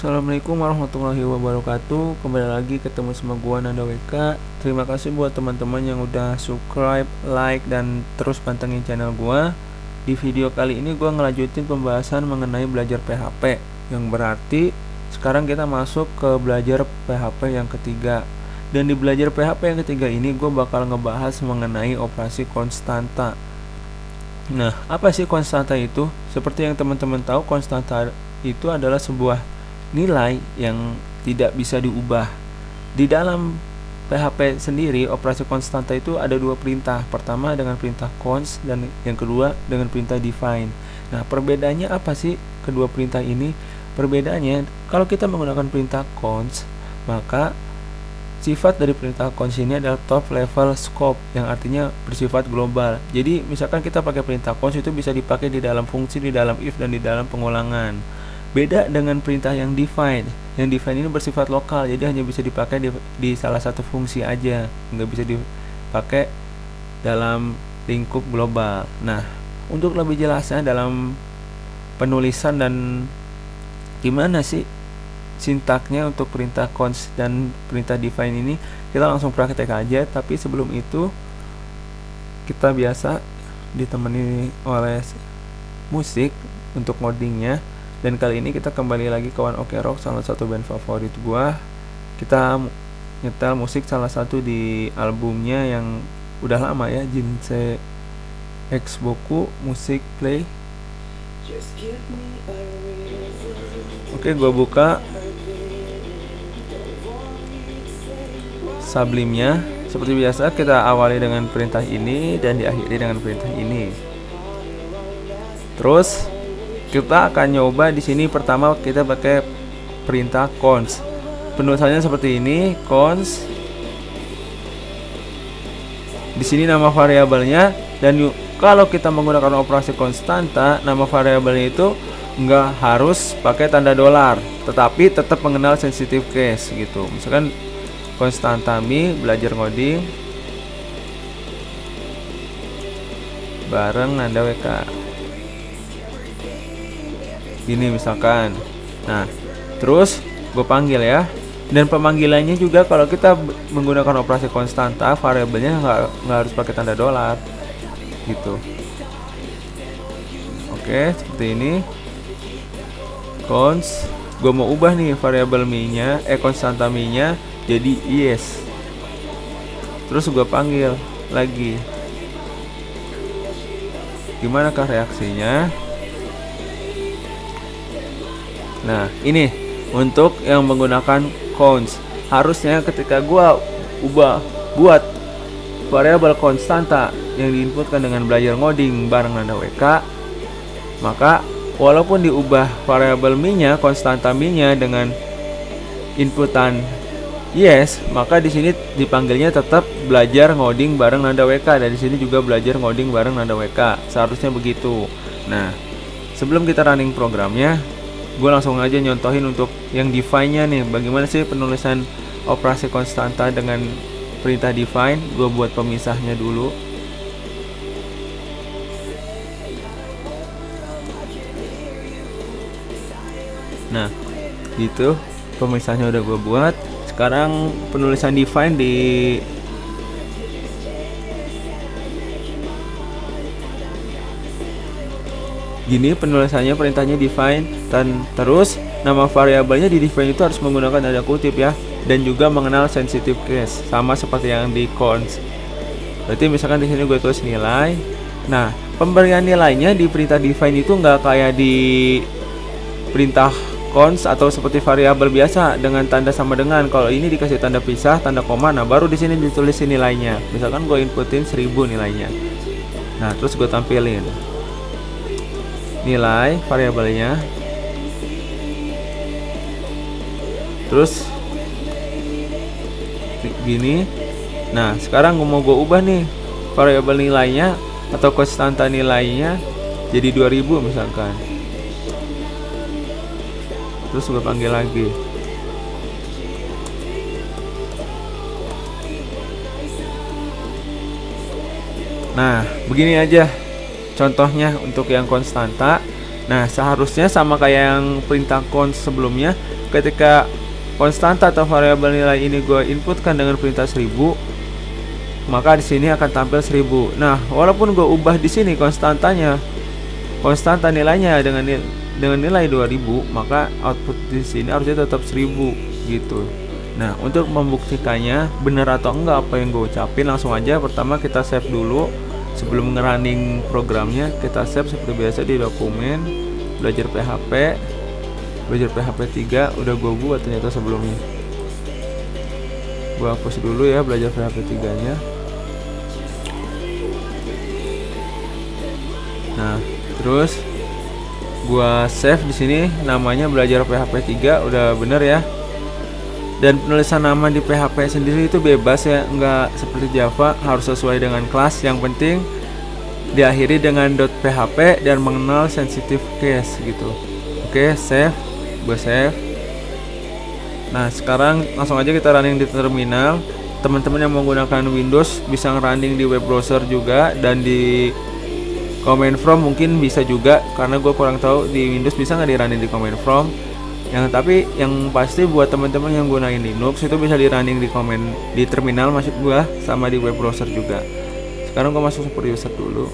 Assalamualaikum warahmatullahi wabarakatuh. Kembali lagi ketemu sama gua Nanda WK. Terima kasih buat teman-teman yang udah subscribe, like, dan terus pantengin channel gua. Di video kali ini gua ngelanjutin pembahasan mengenai belajar PHP, yang berarti sekarang kita masuk ke belajar PHP yang ketiga. Dan di belajar PHP yang ketiga ini gua bakal ngebahas mengenai operasi konstanta. Nah, apa sih konstanta itu? Seperti yang teman-teman tahu, konstanta itu adalah sebuah nilai yang tidak bisa diubah. Di dalam PHP sendiri, operasi konstanta itu ada dua perintah. Pertama dengan perintah const dan yang kedua dengan perintah define. Nah, perbedaannya apa sih kedua perintah ini? Perbedaannya, kalau kita menggunakan perintah const, maka sifat dari perintah const ini adalah top level scope, yang artinya bersifat global. Jadi misalkan kita pakai perintah const itu bisa dipakai di dalam fungsi, di dalam if, dan di dalam pengulangan. Beda dengan perintah yang define. Yang define ini bersifat lokal, jadi hanya bisa dipakai di salah satu fungsi aja, nggak bisa dipakai dalam lingkup global. Nah, untuk lebih jelasnya dalam penulisan dan gimana sih sintaknya untuk perintah const dan perintah define ini, kita langsung praktek aja. Tapi sebelum itu kita biasa ditemani oleh musik untuk ngodingnya. Dan kali ini kita kembali lagi ke One Ok Rock, salah satu band favorit gua. Kita nyetel musik salah satu di albumnya yang udah lama ya, Jinsei X Boku Music Play. Oke, gua buka Sublimnya. Seperti biasa kita awali dengan perintah ini dan diakhiri dengan perintah ini. Terus kita akan nyoba di sini. Pertama kita pakai perintah const. Penulisannya seperti ini, const. Di sini nama variabelnya, dan kalau kita menggunakan operasi konstanta, nama variabelnya itu nggak harus pakai tanda dolar, tetapi tetap mengenal sensitive case gitu. Misalkan konstanta mi belajar ngoding bareng Nanda WK. Gini misalkan. Nah, terus gue panggil ya. Dan pemanggilannya juga kalau kita menggunakan operasi konstanta, variabelnya nggak harus pakai tanda dolar gitu. Oke, seperti ini. Const, gue mau ubah nih variabel mi-nya, konstanta mi-nya jadi yes. Terus gue panggil lagi. Gimanakah reaksinya? Nah, ini untuk yang menggunakan const. Harusnya ketika gua buat variabel konstanta yang diinputkan dengan belajar ngoding bareng Nanda WK, maka walaupun diubah variabel mi-nya, konstanta mi-nya dengan inputan yes, maka di sini dipanggilnya tetap belajar ngoding bareng Nanda WK, dan di sini juga belajar ngoding bareng Nanda WK. Seharusnya begitu. Nah, sebelum kita running programnya, gue langsung aja nyontohin untuk yang define-nya nih. Bagaimana sih penulisan operasi konstanta dengan perintah define? Gue buat pemisahnya dulu. Nah, gitu. Pemisahnya udah gue buat. Sekarang penulisan define di gini penulisannya, perintahnya define, dan terus nama variabelnya di define itu harus menggunakan tanda kutip ya, dan juga mengenal sensitive case sama seperti yang di const. Berarti misalkan di sini gue tulis nilai. Nah, pemberian nilainya di perintah define itu nggak kayak di perintah const atau seperti variabel biasa dengan tanda sama dengan. Kalau ini dikasih tanda pisah, tanda koma, nah baru di sini ditulis nilainya. Misalkan gue inputin 1000 nilainya. Nah, terus gue tampilin nilai variabelnya. Terus gini. Nah, sekarang mau gue ubah nih variabel nilainya atau konstanta nilainya jadi 2000 misalkan. Terus gue panggil lagi. Nah, begini aja contohnya untuk yang konstanta. Nah, seharusnya sama kayak yang perintah const sebelumnya, ketika konstanta atau variabel nilai ini gue inputkan dengan perintah 1000, maka di sini akan tampil 1000. Nah, walaupun gue ubah di sini konstanta nilainya dengan nilai 2000, maka output di sini harusnya tetap 1000 gitu. Nah, untuk membuktikannya benar atau enggak apa yang gue ucapin, langsung aja pertama kita save dulu. Sebelum ngerunning programnya, kita save seperti biasa di dokumen belajar PHP 3. Udah gue buat ternyata sebelumnya. Gue hapus dulu ya belajar PHP 3 nya. Nah, terus gue save di sini namanya belajar PHP 3, udah bener ya. Dan penulisan nama di PHP sendiri itu bebas ya, nggak seperti Java, harus sesuai dengan kelas. Yang penting diakhiri dengan .php dan mengenal sensitive case gitu. Oke, save, gue save. Nah, sekarang langsung aja kita running di terminal. Teman-teman yang menggunakan Windows bisa running di web browser juga, dan di command from mungkin bisa juga, karena gue kurang tahu di Windows bisa nggak di running di command from. Tapi yang pasti buat teman-teman yang gunain Linux itu bisa di running di terminal maksud gua, sama di web browser juga. Sekarang gua masuk super user dulu.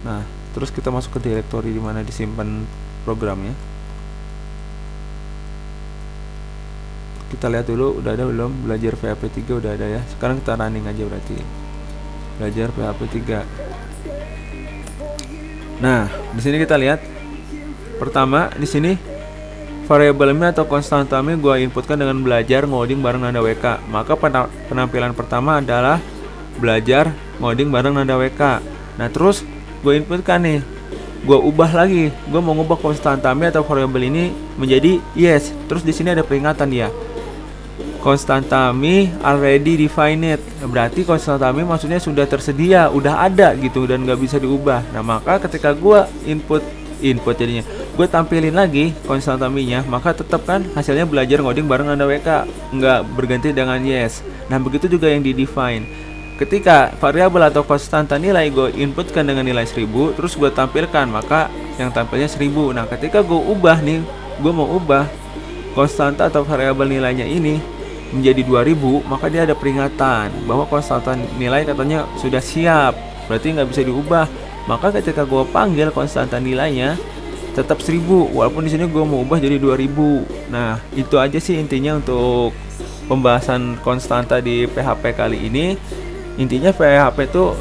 Nah, terus kita masuk ke directory di mana disimpan programnya. Kita lihat dulu udah ada belum belajar PHP 3, udah ada ya. Sekarang kita running aja berarti. Belajar PHP 3. Nah, di sini kita lihat pertama di sini variabelnya atau konstantanya gue inputkan dengan belajar ngoding bareng nada WK. Maka penampilan pertama adalah belajar ngoding bareng nada WK. Nah, terus gue inputkan nih, gue ubah lagi, gue mau ngubah konstantanya atau variabel ini menjadi yes. Terus di sini ada peringatan ya, constantami already defined. Berarti constantami maksudnya sudah tersedia, udah ada gitu dan nggak bisa diubah. Nah, maka ketika gua input jadinya gue tampilin lagi constantaminya, maka tetap kan hasilnya belajar ngoding bareng nada WK, nggak berganti dengan yes. Nah, begitu juga yang di define. Ketika variabel atau konstanta nilai gue inputkan dengan nilai 1000, terus gue tampilkan, maka yang tampilnya 1000. Nah, ketika gue ubah nih, gue mau ubah konstanta atau variabel nilainya ini menjadi 2000, maka dia ada peringatan bahwa konstanta nilai katanya sudah siap, berarti nggak bisa diubah. Maka ketika gue panggil konstanta nilainya tetap 1000, walaupun di sini gue mau ubah jadi 2000. Nah, itu aja sih intinya untuk pembahasan konstanta di PHP kali ini. Intinya PHP itu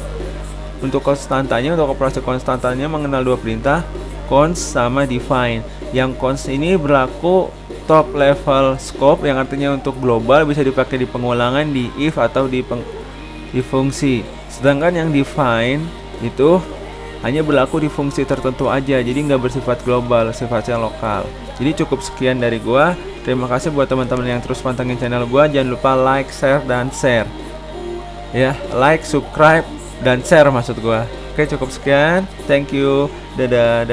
untuk konstantanya, untuk operasi konstantanya mengenal dua perintah, const sama define. Yang const ini berlaku top level scope, yang artinya untuk global, bisa dipakai di pengulangan, di if atau di fungsi. Sedangkan yang define itu hanya berlaku di fungsi tertentu aja, jadi nggak bersifat global, sifatnya lokal. Jadi cukup sekian dari gua. Terima kasih buat teman-teman yang terus pantengin channel gua. Jangan lupa like, share, dan share ya, like, subscribe, dan share maksud gua. Oke, cukup sekian. Thank you. Dadah.